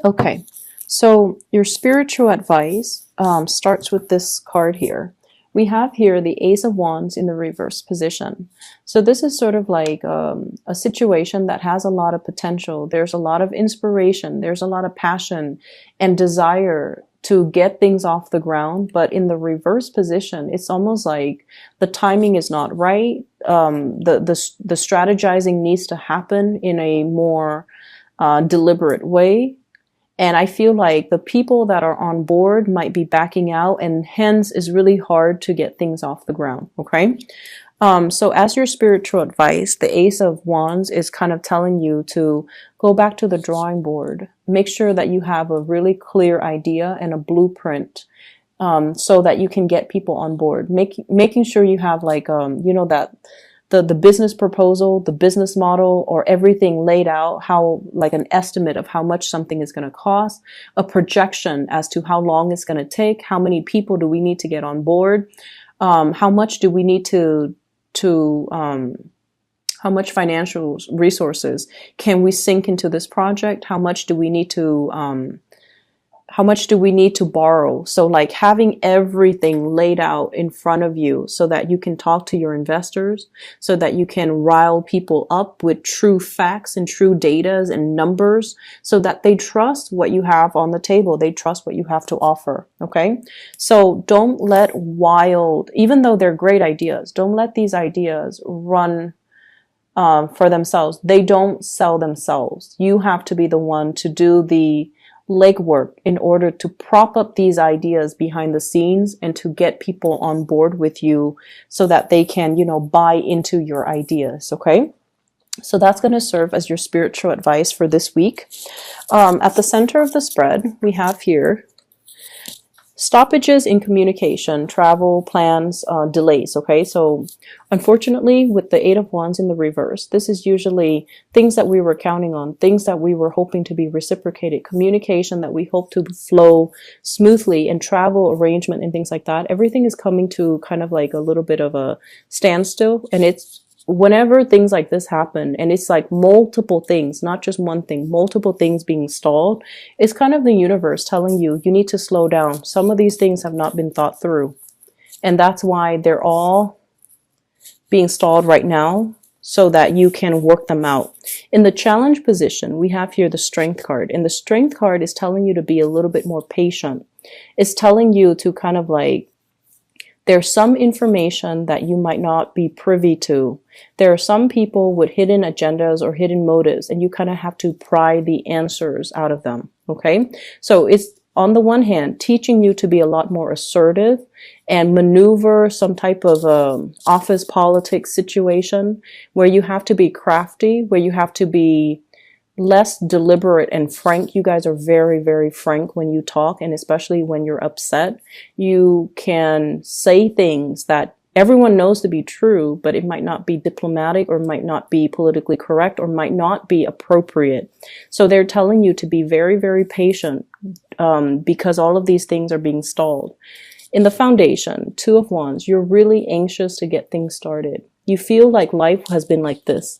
Okay, so your spiritual advice starts with this card here. We have here the Ace of Wands in the reverse position. So this is sort of like a situation that has a lot of potential. There's a lot of inspiration. There's a lot of passion and desire to get things off the ground. But in the reverse position, it's almost like the timing is not right. The strategizing needs to happen in a more deliberate way. And I feel like the people that are on board might be backing out, and hence it's really hard to get things off the ground. Okay. So as your spiritual advice, the Ace of Wands is kind of telling you to go back to the drawing board. Make sure that you have a really clear idea and a blueprint, so that you can get people on board. Making sure you have like, that the business proposal, the business model, or everything laid out, how like an estimate of how much something is going to cost, a projection as to how long it's going to take, how many people do we need to get on board, how much do we need how much financial resources can we sink into this project? How much do we need to borrow? So like having everything laid out in front of you so that you can talk to your investors, so that you can rile people up with true facts and true data and numbers, so that they trust what you have on the table. They trust what you have to offer. Okay. So don't let even though they're great ideas, don't let these ideas run for themselves. They don't sell themselves. You have to be the one to do the legwork in order to prop up these ideas behind the scenes and to get people on board with you so that they can, buy into your ideas. Okay. So that's going to serve as your spiritual advice for this week. At the center of the spread, we have here stoppages in communication, travel, plans, delays. Okay, so unfortunately, with the Eight of Wands in the reverse, this is usually things that we were counting on, things that we were hoping to be reciprocated, communication that we hope to flow smoothly, and travel arrangement and things like that. Everything is coming to kind of like a little bit of a standstill, and it's whenever things like this happen, and it's like multiple things, not just one thing, multiple things being stalled, it's kind of the universe telling you, you need to slow down. Some of these things have not been thought through. And that's why they're all being stalled right now, so that you can work them out. In the challenge position, we have here the Strength card. And the Strength card is telling you to be a little bit more patient. It's telling you to kind of like, there's some information that you might not be privy to. There are some people with hidden agendas or hidden motives, and you kind of have to pry the answers out of them. Okay. So it's on the one hand, teaching you to be a lot more assertive and maneuver some type of office politics situation where you have to be crafty, where you have to be less deliberate and frank. You guys are very, very frank when you talk, and especially when you're upset. You can say things that everyone knows to be true, but it might not be diplomatic, or might not be politically correct, or might not be appropriate. So they're telling you to be very, very patient, because all of these things are being stalled. In the foundation, Two of Wands, you're really anxious to get things started. You feel like life has been like this.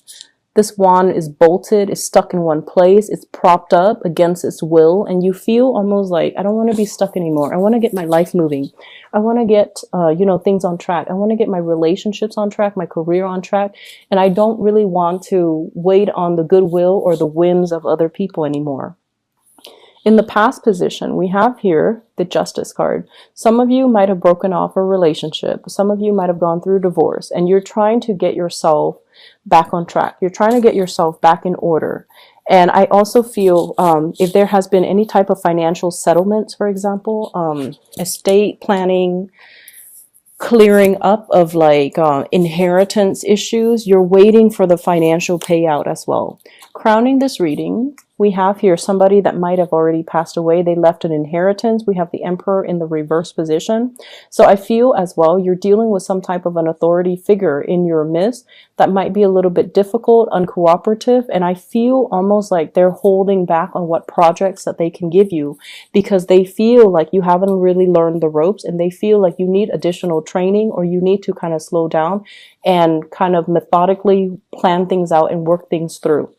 This wand is bolted, is stuck in one place, it's propped up against its will, and you feel almost like, I don't want to be stuck anymore. I want to get my life moving. I want to get, things on track. I want to get my relationships on track, my career on track, and I don't really want to wait on the goodwill or the whims of other people anymore. In the past position, we have here the Justice card. Some of you might have broken off a relationship. Some of you might have gone through divorce, and you're trying to get yourself back on track. You're trying to get yourself back in order. And I also feel if there has been any type of financial settlements, for example, estate planning, clearing up of like inheritance issues, you're waiting for the financial payout as well. Crowning this reading, we have here somebody that might have already passed away. They left an inheritance. We have the Emperor in the reverse position. So I feel as well you're dealing with some type of an authority figure in your midst that might be a little bit difficult, uncooperative, and I feel almost like they're holding back on what projects that they can give you because they feel like you haven't really learned the ropes, and they feel like you need additional training, or you need to kind of slow down and kind of methodically plan things out and work things through.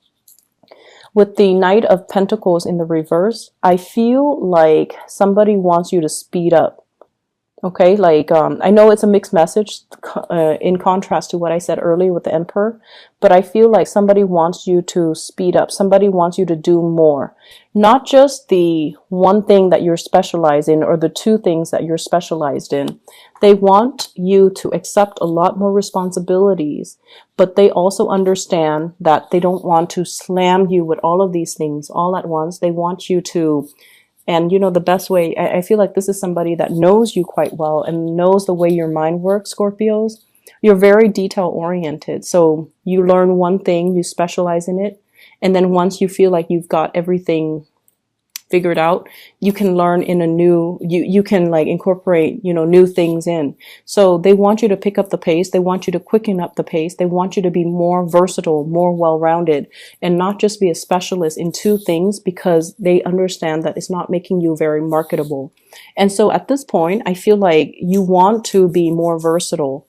With the Knight of Pentacles in the reverse, I feel like somebody wants you to speed up. Okay, like I know it's a mixed message in contrast to what I said earlier with the Emperor, but I feel like somebody wants you to speed up. Somebody wants you to do more. Not just the one thing that you're specialized in or the two things that you're specialized in. They want you to accept a lot more responsibilities, but they also understand that they don't want to slam you with all of these things all at once. They want you to, and you know, the best way, I feel like this is somebody that knows you quite well and knows the way your mind works, Scorpios. You're very detail oriented. So you learn one thing, you specialize in it. And then once you feel like you've got everything figured out, you can learn in a new, you can like incorporate, you know, new things in. So they want you to pick up the pace. They want you to quicken up the pace. They want you to be more versatile, more well-rounded, and not just be a specialist in two things, because they understand that it's not making you very marketable. And so at this point, I feel like you want to be more versatile.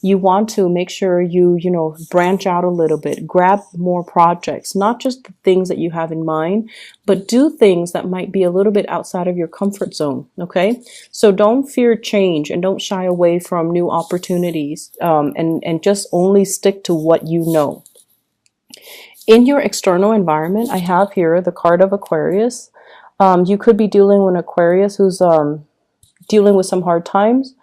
You want to make sure you know, branch out a little bit, grab more projects, not just the things that you have in mind, but do things that might be a little bit outside of your comfort zone. Okay. So don't fear change and don't shy away from new opportunities, and just only stick to what you know. In your external environment, I have here the card of Aquarius. You could be dealing with an Aquarius who's dealing with some hard times,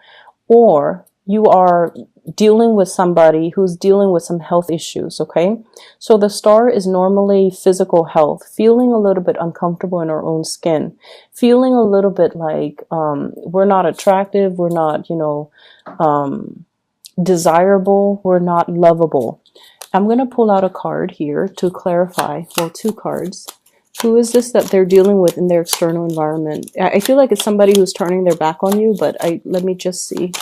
or you are dealing with somebody who's dealing with some health issues, okay? So the star is normally physical health, feeling a little bit uncomfortable in our own skin, feeling a little bit like we're not attractive, we're not, you know, desirable, we're not lovable. I'm going to pull out a card here to clarify, well, two cards. Who is this that they're dealing with in their external environment? I feel like it's somebody who's turning their back on you, but let me just see.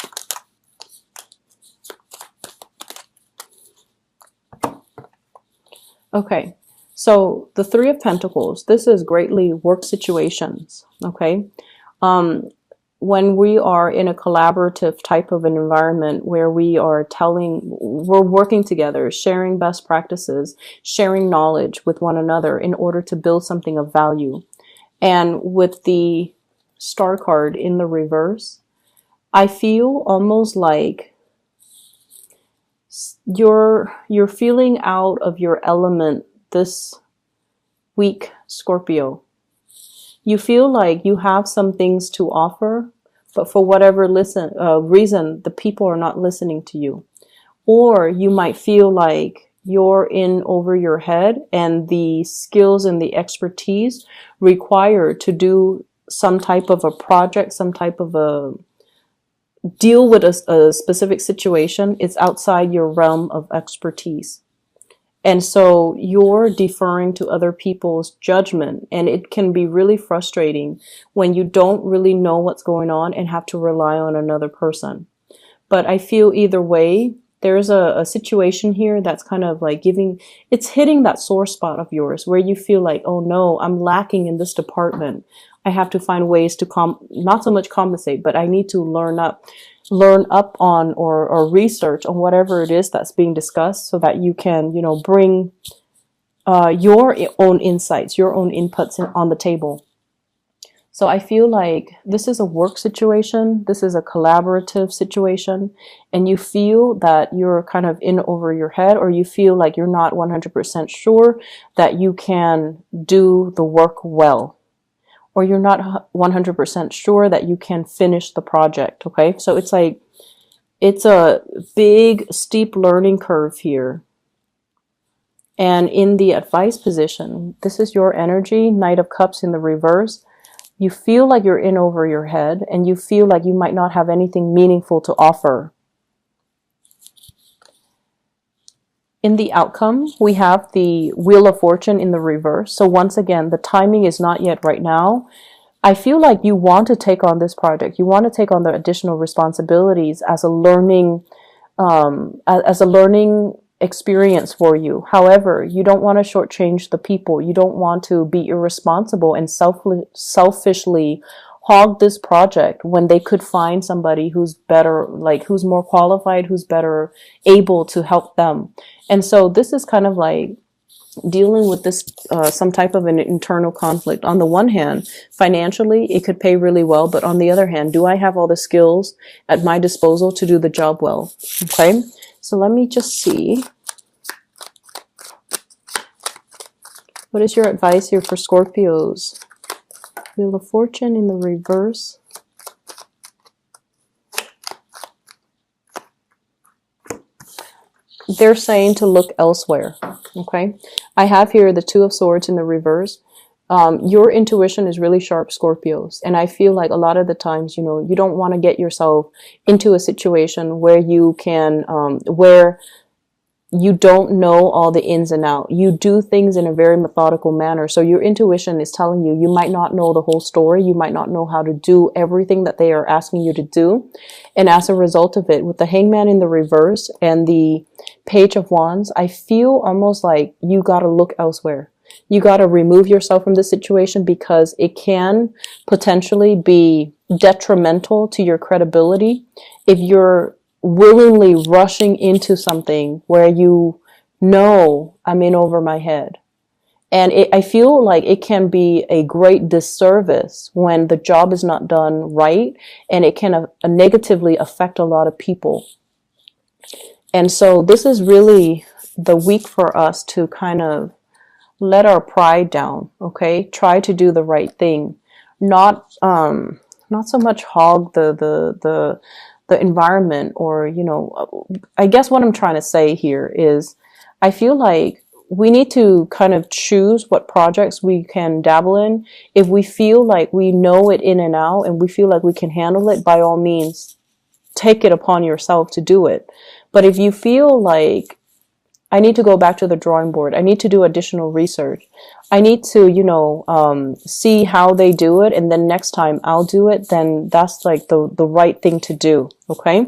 Okay, so the Three of Pentacles, this is greatly work situations, okay? When we are in a collaborative type of an environment where we're working together, sharing best practices, sharing knowledge with one another in order to build something of value. And with the Star card in the reverse, I feel almost like you're feeling out of your element this week, Scorpio. You feel like you have some things to offer, but for whatever reason, the people are not listening to you. Or you might feel like you're in over your head, and the skills and the expertise required to do some type of a project, some type of a deal with a specific situation, it's outside your realm of expertise. And so you're deferring to other people's judgment, and it can be really frustrating when you don't really know what's going on and have to rely on another person. But I feel either way, there's a situation here that's kind of like it's hitting that sore spot of yours where you feel like, oh no, I'm lacking in this department. I have to find ways to not so much compensate, but I need to learn up on or research on whatever it is that's being discussed, so that you can, you know, bring your own insights, your own inputs on the table. So I feel like this is a work situation, this is a collaborative situation, and you feel that you're kind of in over your head, or you feel like you're not 100% sure that you can do the work well, or you're not 100% sure that you can finish the project, okay? So it's like, it's a big, steep learning curve here. And in the advice position, this is your energy, Knight of Cups in the reverse. You feel like you're in over your head, and you feel like you might not have anything meaningful to offer. In the outcome, we have the Wheel of Fortune in the reverse. So once again, the timing is not yet right now. I feel like you want to take on this project. You want to take on the additional responsibilities as a learning experience for you. However, you don't want to shortchange the people. You don't want to be irresponsible and selfishly hog this project when they could find somebody who's better, like who's more qualified, who's better able to help them. And so this is kind of like, dealing with this some type of an internal conflict. On the one hand, financially, it could pay really well, but on the other hand, do I have all the skills at my disposal to do the job well? Okay, so let me just see. What is your advice here for Scorpios? Wheel of Fortune in the reverse. They're saying to look elsewhere. Okay, I have here the Two of Swords in the reverse. Your intuition is really sharp, Scorpios, and I feel like a lot of the times, you know, you don't want to get yourself into a situation where you can where you don't know all the ins and outs. You do things in a very methodical manner. So your intuition is telling you, you might not know the whole story. You might not know how to do everything that they are asking you to do. And as a result of it, with the Hangman in the reverse and the Page of Wands, I feel almost like you got to look elsewhere. You got to remove yourself from the situation because it can potentially be detrimental to your credibility if you're willingly rushing into something where you know I'm in over my head. And I feel like it can be a great disservice when the job is not done right, and it can negatively affect a lot of people. And so this is really the week for us to kind of let our pride down, okay? Try to do the right thing. Not so much hog the environment, or, you know, I guess what I'm trying to say here is I feel like we need to kind of choose what projects we can dabble in. If we feel like we know it in and out and we feel like we can handle it, by all means, take it upon yourself to do it. But if you feel like I need to go back to the drawing board, I need to do additional research, I need to, you know, see how they do it, and then next time I'll do it, then that's like the right thing to do. Okay.